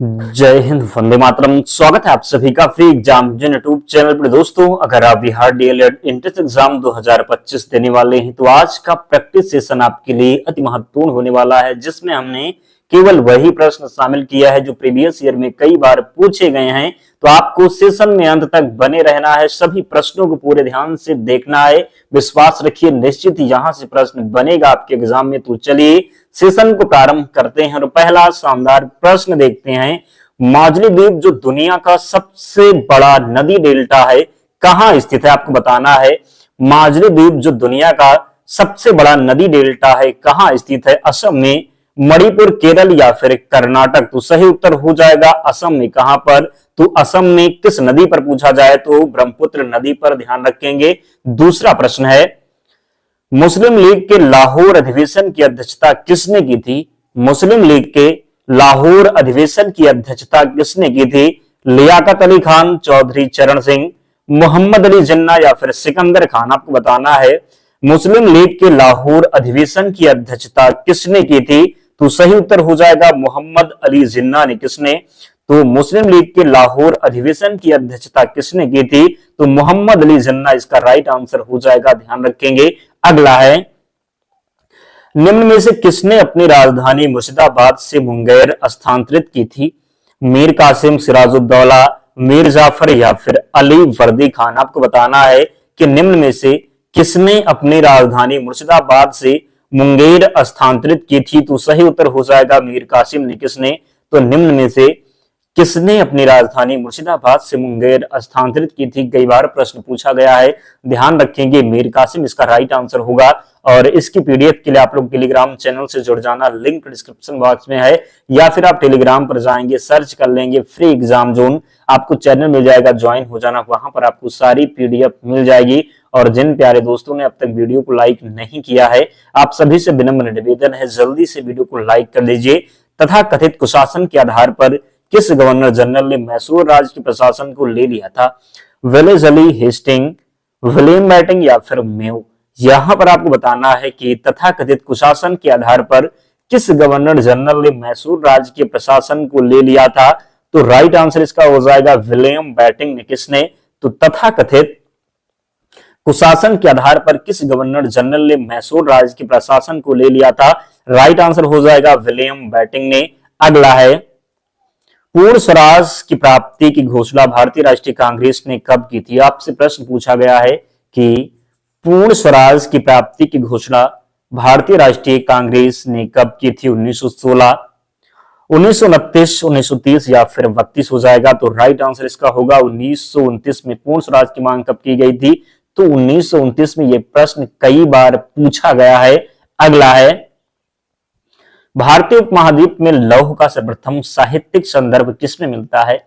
जय हिंद, वंदे मातरम। स्वागत है आप सभी का फ्री एग्जाम यूट्यूब चैनल पर। दोस्तों, अगर आप बिहार डीएलएड एंट्रेंस एग्जाम 2025 देने वाले हैं तो आज का प्रैक्टिस सेशन आपके लिए अति महत्वपूर्ण होने वाला है, जिसमें हमने केवल वही प्रश्न शामिल किया है जो प्रीवियस ईयर में कई बार पूछे गए हैं। तो आपको सेशन में अंत तक बने रहना है, सभी प्रश्नों को पूरे ध्यान से देखना है। विश्वास रखिए, निश्चित ही यहां से प्रश्न बनेगा आपके एग्जाम में। तो चलिए सेशन को प्रारंभ करते हैं और पहला शानदार प्रश्न देखते हैं। माजुली द्वीप जो दुनिया का सबसे बड़ा नदी डेल्टा है, कहां स्थित है? आपको बताना है माजुली द्वीप जो दुनिया का सबसे बड़ा नदी डेल्टा है कहां स्थित है? असम में, मणिपुर, केरल या फिर कर्नाटक? तो सही उत्तर हो जाएगा असम में। कहां पर? तो असम में। किस नदी पर पूछा जाए तो ब्रह्मपुत्र नदी पर ध्यान रखेंगे। दूसरा प्रश्न है, मुस्लिम लीग के लाहौर अधिवेशन की अध्यक्षता किसने की थी? मुस्लिम लीग के लाहौर अधिवेशन की अध्यक्षता किसने की थी? लियाकत अली खान, चौधरी चरण सिंह, मोहम्मद अली जिन्ना या फिर सिकंदर खान? आपको बताना है मुस्लिम लीग के लाहौर अधिवेशन की अध्यक्षता किसने की थी? तो सही उत्तर हो जाएगा मोहम्मद अली जिन्ना ने। किसने? तो मुस्लिम लीग के लाहौर अधिवेशन की अध्यक्षता किसने की थी? तो मोहम्मद अली जिन्ना इसका राइट आंसर हो जाएगा, ध्यान रखेंगे। अगला है, निम्न में से किसने अपनी राजधानी मुर्शिदाबाद से मुंगेर स्थानांतरित की थी? मीर कासिम, सिराजुद्दौला, मीर जाफर या फिर अली वर्दी खान? आपको बताना है कि निम्न में से किसने अपनी राजधानी मुर्शिदाबाद से मुंगेर स्थानांतरित की थी? तो सही उत्तर हो जाएगा मीर कासिम ने। किसने? तो निम्न में से किसने अपनी राजधानी मुर्शिदाबाद से मुंगेर स्थानांतरित की थी? कई बार प्रश्न पूछा गया है, ध्यान रखेंगे मीर कासिम इसका राइट आंसर होगा। और इसकी पीडीएफ के लिए आप लोग टेलीग्राम चैनल से जुड़ जाना, लिंक डिस्क्रिप्शन बॉक्स में है, या फिर आप टेलीग्राम पर जाएंगे, सर्च कर लेंगे फ्री एग्जाम जोन, आपको चैनल मिल जाएगा, ज्वाइन हो जाना, वहां पर आपको सारी पीडीएफ मिल जाएगी। और जिन प्यारे दोस्तों ने अब तक वीडियो को लाइक नहीं किया है, आप सभी से विनम्र निवेदन है, जल्दी से वीडियो को लाइक कर दीजिए। तथा कथित कुशासन के आधार पर किस गवर्नर जनरल ने मैसूर राज्य के प्रशासन को ले लिया था? वेलेस्ली हेस्टिंग, विलियम बेंटिंक या फिर मेयो? यहां पर आपको बताना है कि तथाकथित कुशासन के आधार पर किस गवर्नर जनरल ने मैसूर राज्य के प्रशासन को ले लिया था? तो राइट आंसर इसका हो जाएगा विलियम बेंटिंक ने। किसने? तो तथाकथित कुशासन के आधार पर किस गवर्नर जनरल ने मैसूर राज्य के प्रशासन को ले लिया था? राइट आंसर हो जाएगा विलियम बेंटिंक ने। अगला है, पूर्ण स्वराज की प्राप्ति की घोषणा भारतीय राष्ट्रीय कांग्रेस ने कब की थी? आपसे प्रश्न पूछा गया है कि पूर्ण स्वराज की प्राप्ति की घोषणा भारतीय राष्ट्रीय कांग्रेस ने कब की थी? 1916, 1929, 1930 या फिर 32 हो जाएगा। तो राइट आंसर इसका होगा 1929 में पूर्ण स्वराज की मांग कब की गई थी? तो 1929 में यह प्रश्न कई बार पूछा गया है। अगला है, भारतीय उपमहाद्वीप में लौह का सर्वप्रथम साहित्यिक संदर्भ किसमें मिलता है?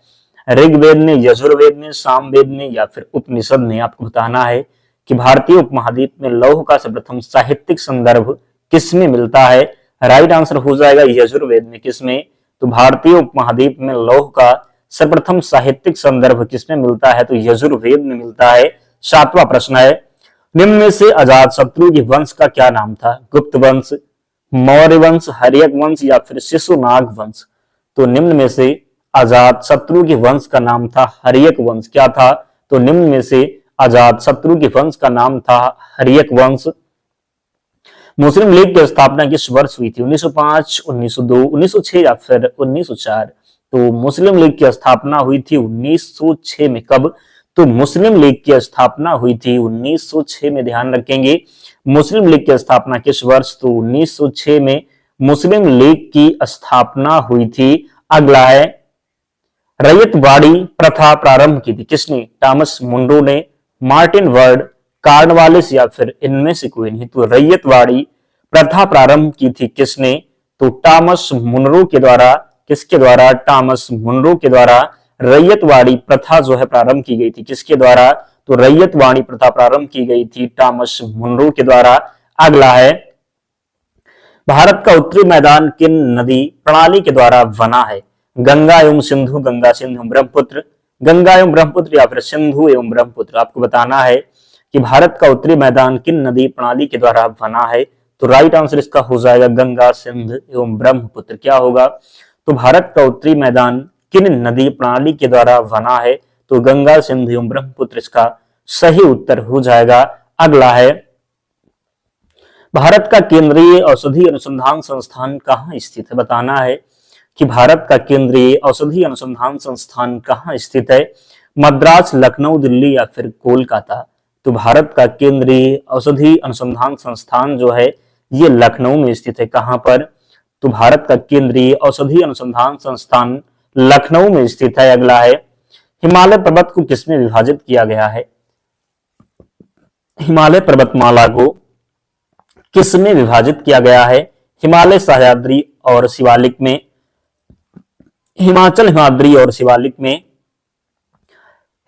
ऋग्वेद ने, यजुर्वेद ने, सामवेद ने या फिर उपनिषद ने? आपको बताना है कि भारतीय उपमहाद्वीप में लौह का सर्वप्रथम साहित्यिक संदर्भ किसमें मिलता है? राइट आंसर हो जाएगा यजुर्वेद में। किसमें? तो भारतीय उपमहाद्वीप में लौह का सर्वप्रथम साहित्यिक संदर्भ किसमें मिलता है? तो यजुर्वेद में मिलता है। सातवां प्रश्न है, निम्न में से अजातशत्रु के वंश का क्या नाम था? गुप्त वंश, मौर्य वंश, हर्यक वंश या फिर शिशुनाग वंश? तो निम्न में से अजातशत्रु के वंश का नाम था हर्यक वंश। क्या था? तो निम्न में से अजातशत्रु के वंश का नाम था हर्यक वंश। मुस्लिम लीग की स्थापना किस वर्ष हुई थी? 1905, 1902, 1906 या फिर 1904? तो मुस्लिम लीग की स्थापना हुई थी 1906 में। कब? तो मुस्लिम लीग की स्थापना हुई थी 1906 में, ध्यान रखेंगे। मुस्लिम लीग की स्थापना किस वर्ष? तो 1906 में मुस्लिम लीग की स्थापना हुई थी। अगला है, रैयतवाड़ी प्रथा प्रारंभ की थी किसने? टॉमस मुंडो ने, मार्टिन वर्ड, कार्नवालिस या फिर इनमें से कोई नहीं? तो रैयतवाड़ी प्रथा प्रारंभ की थी किसने? तो टॉमस मुनरो के द्वारा। किसके द्वारा? टॉमस मुनरो के द्वारा रैयतवाड़ी प्रथा जो है प्रारंभ की गई थी। किसके द्वारा? तो रैयतवाड़ी प्रथा प्रारंभ की गई थी टॉमस मुनरो के द्वारा। अगला है, भारत का उत्तरी मैदान किन नदी प्रणाली के द्वारा बना है? गंगा एवं सिंधु, गंगा सिंधु एवं ब्रह्मपुत्र, गंगा एवं ब्रह्मपुत्र या फिर सिंधु एवं ब्रह्मपुत्र? आपको बताना है कि भारत का उत्तरी मैदान किन नदी प्रणाली के द्वारा बना है? तो राइट आंसर इसका हो जाएगा गंगा, सिंध एवं ब्रह्मपुत्र। क्या होगा? तो भारत का उत्तरी मैदान किन नदी प्रणाली के द्वारा बना है? तो गंगा, सिंधु एवं ब्रह्मपुत्र इसका सही उत्तर हो जाएगा। अगला है, भारत का केंद्रीय औषधि अनुसंधान संस्थान कहाँ स्थित है? बताना है कि भारत का केंद्रीय औषधि अनुसंधान संस्थान कहाँ स्थित है? मद्रास, लखनऊ, दिल्ली या फिर कोलकाता? तो भारत का केंद्रीय औषधि अनुसंधान संस्थान जो है ये लखनऊ में स्थित है। कहां पर? तो भारत का केंद्रीय औषधि अनुसंधान संस्थान लखनऊ में स्थित है। अगला है, हिमालय पर्वत को किसमें विभाजित किया गया है? हिमालय पर्वतमाला को किसमें विभाजित किया गया है? हिमालय, सह्याद्री और शिवालिक में, हिमाचल, हिमाद्री और शिवालिक में,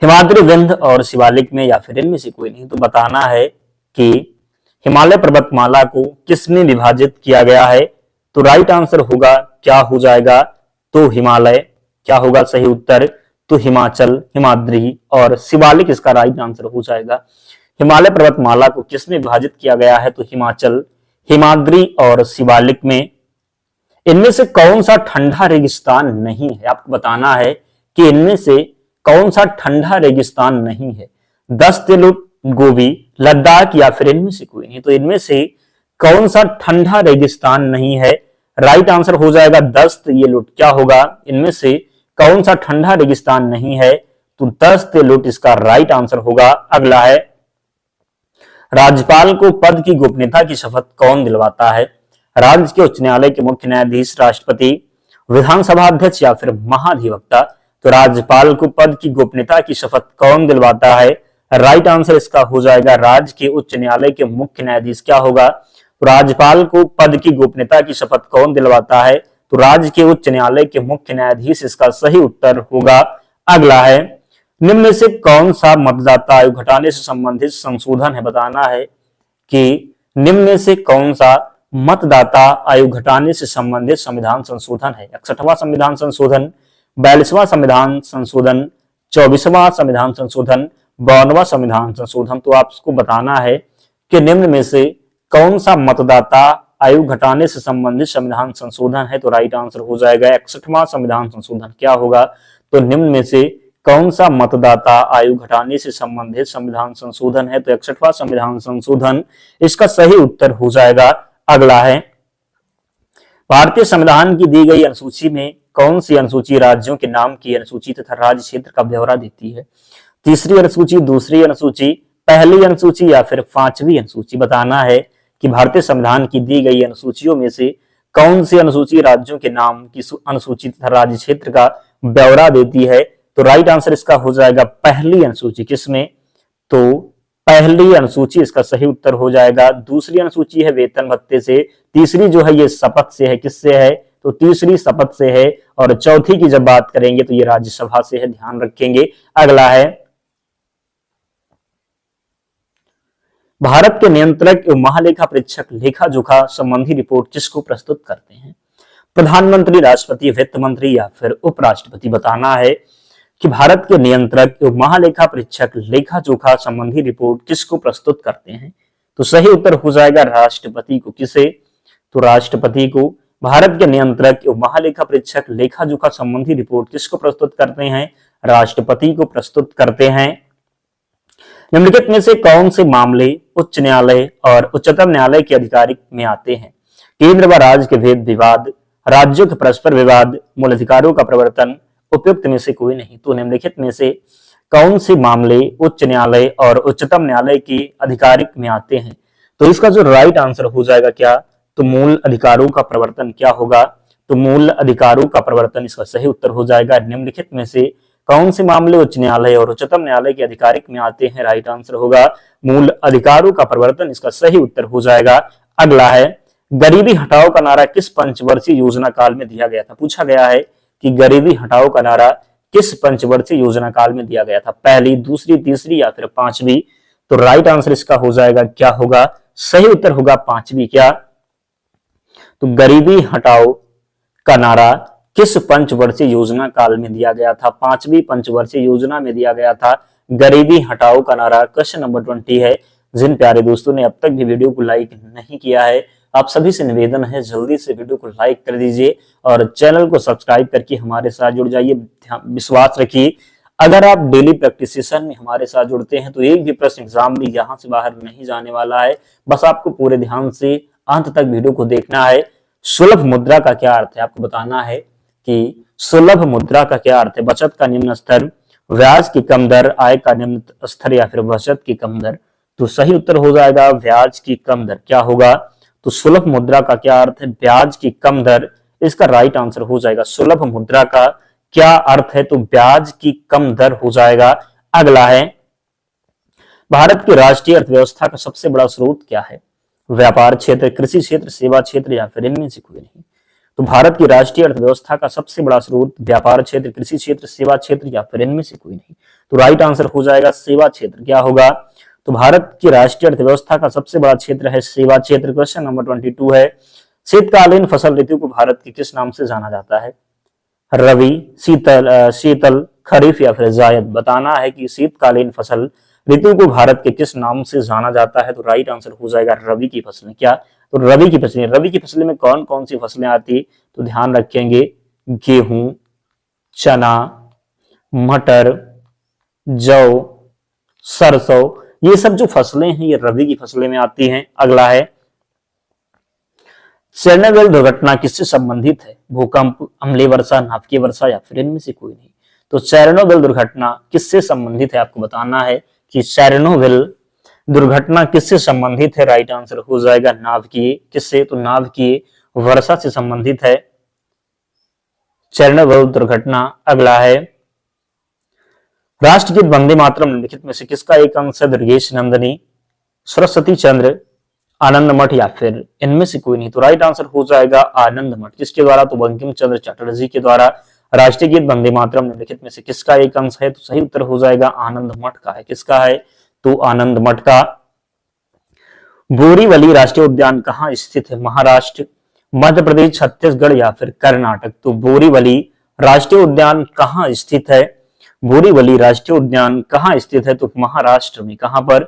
हिमाद्री, विंध्य और शिवालिक में, या फिर इनमें से कोई नहीं? तो बताना है कि हिमालय पर्वतमाला को किसमें विभाजित किया गया है? तो राइट आंसर होगा, क्या हो जाएगा? तो हिमालय। क्या होगा सही उत्तर? तो हिमाचल, हिमाद्री और शिवालिक इसका राइट आंसर हो जाएगा। हिमालय पर्वतमाला को किसमें विभाजित किया गया है? तो हिमाचल, हिमाद्री और शिवालिक में। इनमें से कौन सा ठंडा रेगिस्तान नहीं है? आपको बताना है कि इनमें से कौन सा ठंडा रेगिस्तान नहीं है? दस्तुलुट, गोबी, लद्दाख या फिर इनमें से कोई नहीं? तो इनमें से कौन सा ठंडा रेगिस्तान नहीं है? राइट आंसर हो जाएगा दस्तुलुट। क्या होगा? इनमें से कौन सा ठंडा रेगिस्तान नहीं है? तो दस्तुलुट इसका राइट आंसर होगा। अगला है, राज्यपाल को पद की गोपनीयता की शपथ कौन दिलवाता है? राज्य के उच्च न्यायालय के मुख्य न्यायाधीश, राष्ट्रपति, विधानसभा अध्यक्ष या फिर महाधिवक्ता? तो राज्यपाल को पद की गोपनीयता की शपथ कौन दिलवाता है? राइट आंसर इसका हो जाएगा राज्य के उच्च न्यायालय के मुख्य न्यायाधीश। क्या होगा? तो राज्यपाल को पद की गोपनीयता की शपथ कौन दिलवाता है? तो राज्य के उच्च न्यायालय के मुख्य न्यायाधीश इसका सही उत्तर होगा। अगला है, निम्न में से कौन सा मतदाता आयु घटाने से संबंधित संशोधन है? बताना है कि निम्न में से कौन सा मतदाता आयु घटाने से संबंधित संविधान संशोधन है? 61वां संविधान संशोधन, 42वां संविधान संशोधन, 24वां संविधान संशोधन, 52वां संविधान संशोधन? तो आपको बताना है कि निम्न में से कौन सा मतदाता आयु घटाने से संबंधित संविधान संशोधन है? तो राइट आंसर हो जाएगा 61वां संविधान संशोधन। क्या होगा? तो निम्न में से कौन सा मतदाता आयु घटाने से संबंधित संविधान संशोधन है? तो 61वां संविधान संशोधन इसका सही उत्तर हो जाएगा। अगला है, भारतीय संविधान की दी गई अनुसूची में कौन सी अनुसूची राज्यों के नाम की अनुसूची तथा राज्य क्षेत्र का ब्यौरा देती है? तीसरी अनुसूची, दूसरी अनुसूची, पहली अनुसूची या फिर पांचवी अनुसूची? बताना है कि भारतीय संविधान की दी गई अनुसूचियों में से कौन सी अनुसूची राज्यों के नाम की अनुसूची तथा राज्य क्षेत्र का ब्यौरा देती है? तो राइट आंसर इसका हो जाएगा पहली अनुसूची। किसमें? तो पहली अनुसूची इसका सही उत्तर हो जाएगा। दूसरी अनुसूची है वेतन भत्ते से, तीसरी जो है ये शपथ से है। किससे है? तो तीसरी शपथ से है, और चौथी की जब बात करेंगे तो ये राज्यसभा से है, ध्यान रखेंगे। अगला है, भारत के नियंत्रक एवं महालेखा परीक्षक लेखा जोखा संबंधी रिपोर्ट किसको प्रस्तुत करते हैं? प्रधानमंत्री, राष्ट्रपति, वित्त मंत्री या फिर उपराष्ट्रपति? बताना है कि भारत के नियंत्रक एवं महालेखा परीक्षक लेखा जोखा संबंधी रिपोर्ट किसको प्रस्तुत करते हैं? तो सही उत्तर हो जाएगा राष्ट्रपति को। किसे? तो राष्ट्रपति को। भारत के नियंत्रक एवं महालेखा परीक्षक लेखा जोखा संबंधी रिपोर्ट किसको प्रस्तुत करते हैं? राष्ट्रपति को प्रस्तुत करते हैं। निम्नलिखित में से कौन से मामले उच्च न्यायालय और उच्चतम न्यायालय के अधिकार में आते हैं? केंद्र व राज्य के भेद विवाद, राज्यों के परस्पर विवाद, मूल अधिकारों का प्रवर्तन? उपयुक्त में से कोई नहीं। तो निम्नलिखित में से कौन से मामले उच्च न्यायालय और उच्चतम न्यायालय के अधिकारिक में आते हैं? तो इसका जो राइट आंसर हो जाएगा क्या? तो मूल अधिकारों का प्रवर्तन। क्या होगा? तो मूल अधिकारों का प्रवर्तन इसका सही उत्तर हो जाएगा। निम्नलिखित में से कौन से मामले उच्च न्यायालय और उच्चतम न्यायालय के अधिकारिक में आते हैं? राइट आंसर होगा मूल अधिकारों का प्रवर्तन, इसका सही उत्तर हो जाएगा। अगला है, गरीबी हटाओ का नारा किस पंचवर्षीय योजना काल में दिया गया था? पूछा गया है कि गरीबी हटाओ का नारा किस पंचवर्षीय योजना काल में दिया गया था? पहली, दूसरी, तीसरी या फिर पांचवी? तो राइट आंसर इसका हो जाएगा, क्या होगा? सही उत्तर होगा पांचवी। क्या? तो गरीबी हटाओ का नारा किस पंचवर्षीय योजना काल में दिया गया था? पांचवी पंचवर्षीय योजना में दिया गया था गरीबी हटाओ का नारा। क्वेश्चन नंबर 20 है। जिन प्यारे दोस्तों ने अब तक भी वीडियो को लाइक नहीं किया है आप सभी से निवेदन है जल्दी से वीडियो को लाइक कर दीजिए और चैनल को सब्सक्राइब करके हमारे साथ जुड़ जाइए। विश्वास रखिए अगर आप डेली प्रैक्टिस सेशन में हमारे साथ जुड़ते हैं तो एक भी प्रश्न एग्जाम में यहाँ से बाहर नहीं जाने वाला है। बस आपको पूरे ध्यान से अंत तक वीडियो को देखना है। सुलभ मुद्रा का क्या अर्थ है आपको बताना है कि सुलभ मुद्रा का क्या अर्थ है। बचत का निम्न स्तर, ब्याज की कम दर, आय का निम्न स्तर या फिर बचत की कम दर। तो सही उत्तर हो जाएगा ब्याज की कम दर। क्या होगा तो सुलभ मुद्रा का क्या अर्थ है, ब्याज की कम दर। इसका राइट आंसर हो जाएगा सुलभ मुद्रा का क्या अर्थ है तो ब्याज की कम दर हो जाएगा। अगला है भारत की राष्ट्रीय अर्थव्यवस्था का सबसे बड़ा स्रोत क्या है। व्यापार क्षेत्र, कृषि क्षेत्र, सेवा क्षेत्र या फिर इनमें से कोई नहीं। तो भारत की राष्ट्रीय अर्थव्यवस्था का सबसे बड़ा स्रोत व्यापार क्षेत्र, कृषि क्षेत्र, सेवा क्षेत्र या फिर इनमें से कोई नहीं। तो राइट आंसर हो जाएगा सेवा क्षेत्र। क्या होगा तो भारत की राष्ट्रीय अर्थव्यवस्था का सबसे बड़ा क्षेत्र है सेवा क्षेत्र। क्वेश्चन नंबर 22 है शीतकालीन फसल ऋतु को भारत के किस नाम से जाना जाता है। रवि, शीतल, खरीफ या फिर जायद। बताना है कि शीतकालीन फसल ऋतु को भारत के किस नाम से जाना जाता है। तो राइट आंसर हो जाएगा रवि की फसलें। क्या तो रवि की फसलें। रवि की फसलें में कौन कौन सी फसलें आती तो ध्यान रखेंगे गेहूं, चना, मटर, जौ, सरसों, ये सब जो फसलें हैं ये रवि की फसलें में आती हैं। अगला है चेरनोबिल दुर्घटना किससे संबंधित है। भूकंप, अम्लीय वर्षा, नाभिकीय वर्षा या फिर इनमें से कोई नहीं। तो चेरनोबिल दुर्घटना किससे संबंधित है आपको बताना है कि चेरनोबिल दुर्घटना किससे संबंधित है। राइट आंसर हो जाएगा नाभिकीय। किससे तो नाभिकीय वर्षा से संबंधित है चेरनोबिल दुर्घटना। अगला है राष्ट्रगीत वंदे मातरम निम्नलिखित में से किसका एक अंश है। दुर्गेश नंदिनी, सरस्वती चंद्र, आनंद मठ या फिर इनमें से कोई नहीं। तो राइट आंसर हो जाएगा आनंद मठ। किसके द्वारा तो बंकिम चंद्र चटर्जी के द्वारा राष्ट्रीय गीत वंदे मातरम निम्नलिखित में से किसका एक अंश है। तो सही उत्तर हो जाएगा आनंद मठ का है। किसका है तो आनंद मठ का। बोरीवली राष्ट्रीय उद्यान कहाँ स्थित है। महाराष्ट्र, मध्य प्रदेश, छत्तीसगढ़ या फिर कर्नाटक। तो बोरीवली राष्ट्रीय उद्यान कहाँ स्थित है। बोरीवली राष्ट्रीय उद्यान कहाँ स्थित है तो महाराष्ट्र में। कहां पर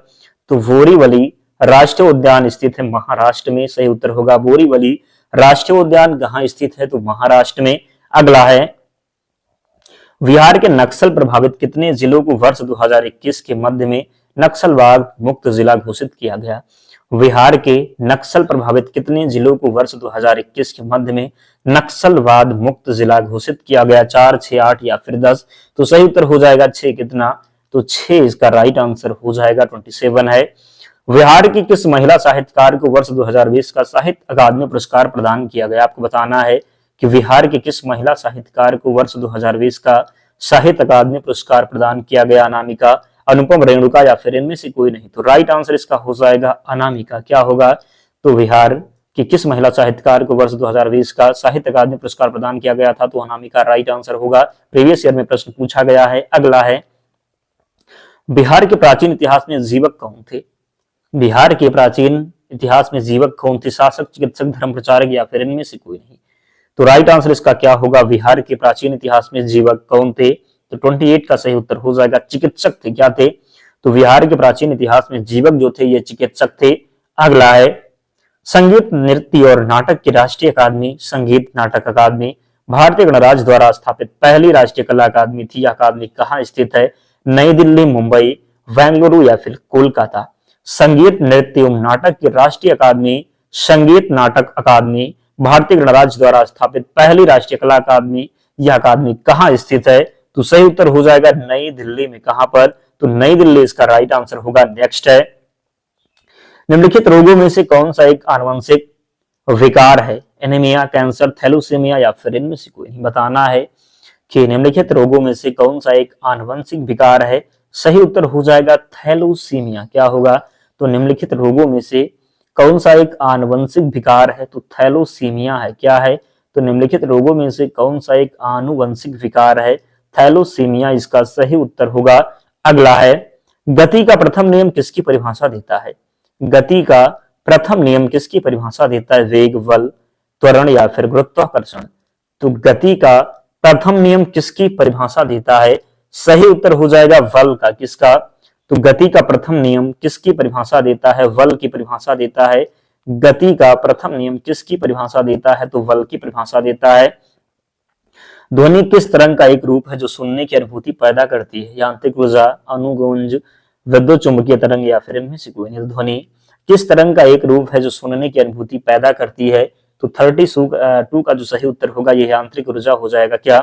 तो बोरीवली राष्ट्रीय उद्यान स्थित है महाराष्ट्र में। सही उत्तर होगा बोरीवली राष्ट्रीय उद्यान कहाँ स्थित है तो महाराष्ट्र में। अगला है बिहार के नक्सल प्रभावित कितने जिलों को वर्ष 2021 के मध्य में नक्सलवाद मुक्त जिला घोषित किया गया। बिहार के नक्सल प्रभावित कितने जिलों को वर्ष 2021 के मध्य में नक्सलवाद मुक्त जिला घोषित किया गया। 4, 6, 8 या फिर 10। तो सही उत्तर हो जाएगा 6। कितना तो 6 इसका राइट आंसर हो जाएगा 27 है। बिहार की किस महिला साहित्यकार को वर्ष 2020 का साहित्य अकादमी पुरस्कार प्रदान किया गया। आपको बताना है कि बिहार के किस महिला साहित्यकार को वर्ष 2020 का साहित्य अकादमी पुरस्कार प्रदान किया गया। अनामिका, अनुपम, रेणुका या फिर इनमें से कोई नहीं। तो राइट आंसर इसका हो जाएगा अनामिका। क्या होगा तो बिहार की किस महिला साहित्यकार को वर्ष 2020 का साहित्य अकादमी पुरस्कार प्रदान किया गया था तो अनामिका राइट आंसर होगा। प्रीवियस ईयर में प्रश्न पूछा गया है। अगला है बिहार के प्राचीन इतिहास में जीवक कौन थे। बिहार के प्राचीन इतिहास में जीवक कौन थे। शासक, चिकित्सक, धर्म प्रचारक या फिर इनमें से कोई नहीं। तो राइट आंसर इसका क्या होगा बिहार के प्राचीन इतिहास में जीवक कौन थे तो 28 का सही उत्तर हो जाएगा चिकित्सक थे। क्या थे तो बिहार के प्राचीन इतिहास में जीवक जो थे ये चिकित्सक थे। अगला है संगीत, नृत्य और नाटक की राष्ट्रीय अकादमी, संगीत नाटक अकादमी, भारतीय गणराज्य द्वारा स्थापित पहली राष्ट्रीय कला अकादमी थी। अकादमी कहाँ स्थित है। नई दिल्ली, मुंबई, बेंगलुरु या फिर कोलकाता। संगीत, नृत्य एवं नाटक की राष्ट्रीय अकादमी, संगीत नाटक अकादमी, भारतीय गणराज्य द्वारा स्थापित पहली राष्ट्रीय कला अकादमी। यह अकादमी कहाँ स्थित है तो सही उत्तर हो जाएगा नई दिल्ली में। कहां पर तो नई दिल्ली इसका राइट आंसर होगा। नेक्स्ट है निम्नलिखित रोगों में से कौन सा एक आनुवंशिक विकार है। एनीमिया, कैंसर, थैलेसीमिया या फिर इनमें से कोई नहीं। बताना है कि निम्नलिखित रोगों में से कौन सा एक आनुवंशिक विकार है। सही उत्तर हो जाएगा थैलेसीमिया। क्या होगा तो निम्नलिखित रोगों में से कौन सा एक आनुवंशिक विकार है तो थैलेसीमिया है। क्या है तो निम्नलिखित रोगों में से कौन सा एक आनुवंशिक विकार है थैलेसीमिया इसका सही उत्तर होगा। अगला है गति का प्रथम नियम किसकी परिभाषा देता है। गति का प्रथम नियम किसकी परिभाषा देता है। वेग, बल, त्वरण या फिर गुरुत्वाकर्षण। तो गति का प्रथम नियम किसकी परिभाषा देता है। सही उत्तर हो जाएगा बल का। किसका तो गति का प्रथम नियम किसकी परिभाषा देता है। बल की परिभाषा देता है गति का प्रथम नियम किसकी परिभाषा देता है? तो बल की परिभाषा देता है। ध्वनि किस तरंग का एक रूप है जो सुनने की अनुभूति पैदा करती है? यांत्रिक ऊर्जा, अनुगूंज, विद्युत चुंबकीय तरंग या फिर इनमें से कोई नहीं। ध्वनि किस तरंग का एक रूप है जो सुनने की अनुभूति पैदा करती है? तो 32 का जो सही उत्तर होगा ये यांत्रिक ऊर्जा हो जाएगा। क्या?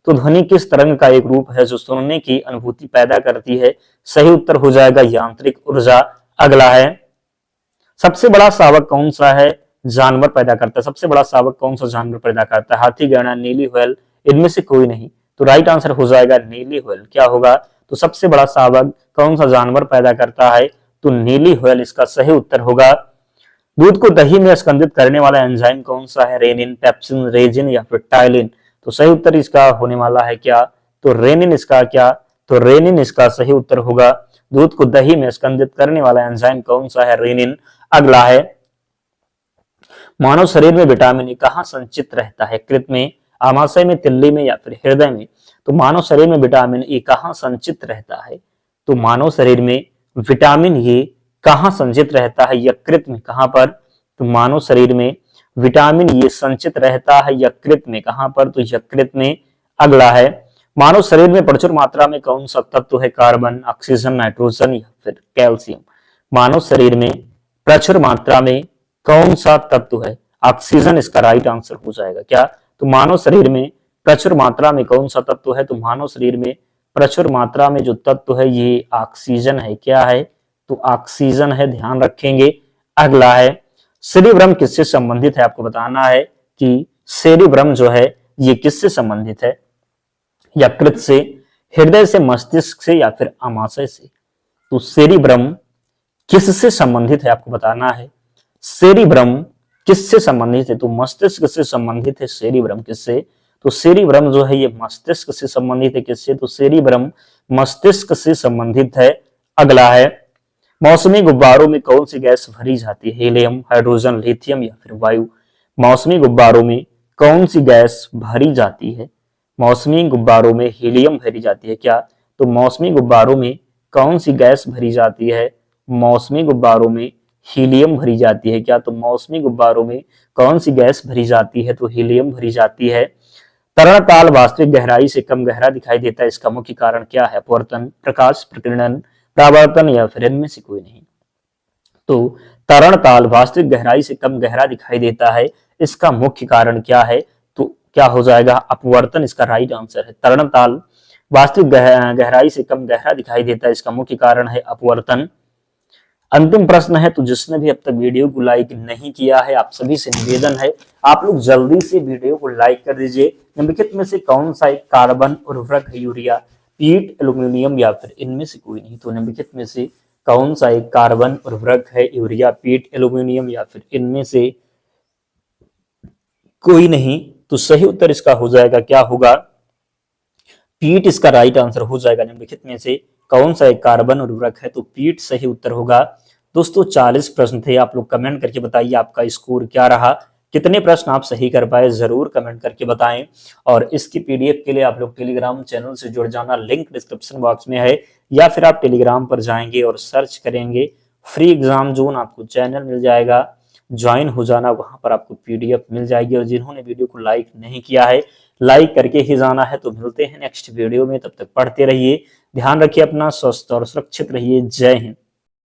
तो ध्वनि किस तरंग का एक रूप है जो सुनने की अनुभूति पैदा करती है? सही उत्तर हो जाएगा यांत्रिक ऊर्जा। अगला है, सबसे बड़ा शावक कौन सा है जानवर पैदा करता है? सबसे बड़ा शावक कौन सा जानवर पैदा करता है? हाथी, गैंडा, नीली व्हेल, इनमें से कोई नहीं। तो राइट आंसर हो जाएगा नीली व्हेल। क्या होगा? तो सबसे बड़ा शावक कौन सा जानवर पैदा करता है? तो नीली व्हेल इसका सही उत्तर होगा। दूध को दही में स्कंदित करने वाला एंजाइम कौन सा है? रेनिन, पेप्सिन, रेजिन या फिर टाइलिन। तो सही उत्तर इसका होने वाला है क्या? तो रेनिन इसका क्या? तो रेनिन इसका सही उत्तर होगा। दूध को दही में स्कंदित करने वाला एंजाइम कौन सा है? रेनिन। अगला है, मानव शरीर में विटामिन ए कहाँ संचित रहता है? कृत में, आमाशय में, तिल्ली में या फिर हृदय में? तो मानव शरीर में विटामिन ए कहाँ संचित रहता है? तो मानव शरीर में विटामिन ए कहाँ संचित रहता है? यकृत में। कहां पर? तो मानव शरीर में विटामिन ए संचित रहता है यकृत में। कहां पर? तो यकृत में। अगला है, मानव शरीर में प्रचुर मात्रा में कौन सा तत्व है? कार्बन, ऑक्सीजन, नाइट्रोजन या फिर कैल्शियम? मानव शरीर में प्रचुर मात्रा में कौन सा तत्व है? ऑक्सीजन इसका राइट आंसर हो जाएगा। क्या? तो मानव शरीर में प्रचुर मात्रा में कौन सा तत्व है? तो मानव शरीर में प्रचुर मात्रा में जो तत्व है ये ऑक्सीजन है। क्या है? तो ऑक्सीजन है, ध्यान रखेंगे। अगला है, सेरिब्रम किससे संबंधित है? आपको बताना है कि सेरिब्रम जो है ये किससे संबंधित है? यकृत से, हृदय से, मस्तिष्क से या फिर आमाशय से? तो सेरिब्रम किससे संबंधित है आपको बताना है। सेरिब्रम किससे संबंधित है? तो मस्तिष्क से संबंधित है सेरिब्रम। किससे? तो सेरिब्रम जो है ये मस्तिष्क से संबंधित है। किससे? तो सेरिब्रम मस्तिष्क से संबंधित है। अगला है, मौसमी गुब्बारों में कौन सी गैस भरी जाती है? हीलियम, हाइड्रोजन, लिथियम या फिर वायु? मौसमी गुब्बारों में कौन सी गैस भरी जाती है? मौसमी गुब्बारों में हीलियम भरी जाती है। क्या? तो मौसमी गुब्बारों में कौन सी गैस भरी जाती है? मौसमी गुब्बारों में हीलियम भरी जाती है। क्या? तो मौसमी गुब्बारों में कौन सी गैस भरी जाती है? तो हीलियम भरी जाती है। तरण ताल वास्तविक गहराई से कम गहरा दिखाई देता है, इसका मुख्य कारण क्या है? अपवर्तन, प्रकाश प्रकीर्णन, परावर्तन या फिर इनमें से कोई नहीं। तो तरण ताल वास्तविक गहराई से कम गहरा दिखाई देता है, इसका मुख्य कारण क्या है? तो क्या हो जाएगा? अपवर्तन इसका राइट आंसर है। तरण ताल वास्तविक गहराई से कम गहरा दिखाई देता है, इसका मुख्य कारण है अपवर्तन। अंतिम प्रश्न है, तो जिसने भी अब तक वीडियो को लाइक नहीं किया है आप सभी से निवेदन है आप लोग जल्दी से वीडियो को लाइक कर दीजिए। निम्नलिखित में से कौन सा एक कार्बन उर्वरक है? यूरिया, पीट, एल्यूमिनियम या फिर इनमें से कोई नहीं। तो निम्नलिखित में से कौन सा एक कार्बन उर्वरक है? यूरिया, पीट, एल्यूमिनियम या फिर इनमें से कोई नहीं। तो सही उत्तर इसका हो जाएगा, क्या होगा? पीट इसका राइट आंसर हो जाएगा। निम्नलिखित में से कौन सा एक कार्बन उर्वरक है? तो पीट सही उत्तर होगा। दोस्तों 40 प्रश्न थे, आप लोग कमेंट करके बताइए आपका स्कोर क्या रहा, कितने प्रश्न आप सही कर पाए, जरूर कमेंट करके बताएं। और इसकी पीडीएफ के लिए आप लोग टेलीग्राम चैनल से जुड़ जाना, लिंक डिस्क्रिप्शन बॉक्स में है, या फिर आप टेलीग्राम पर जाएंगे और सर्च करेंगे फ्री एग्जाम जोन, आपको चैनल मिल जाएगा, ज्वाइन हो जाना, वहां पर आपको पीडीएफ मिल जाएगी। और जिन्होंने वीडियो को लाइक नहीं किया है लाइक करके ही जाना है। तो मिलते हैं नेक्स्ट वीडियो में, तब तक पढ़ते रहिए, ध्यान रखिए अपना, स्वस्थ और सुरक्षित रहिए। जय हिंद।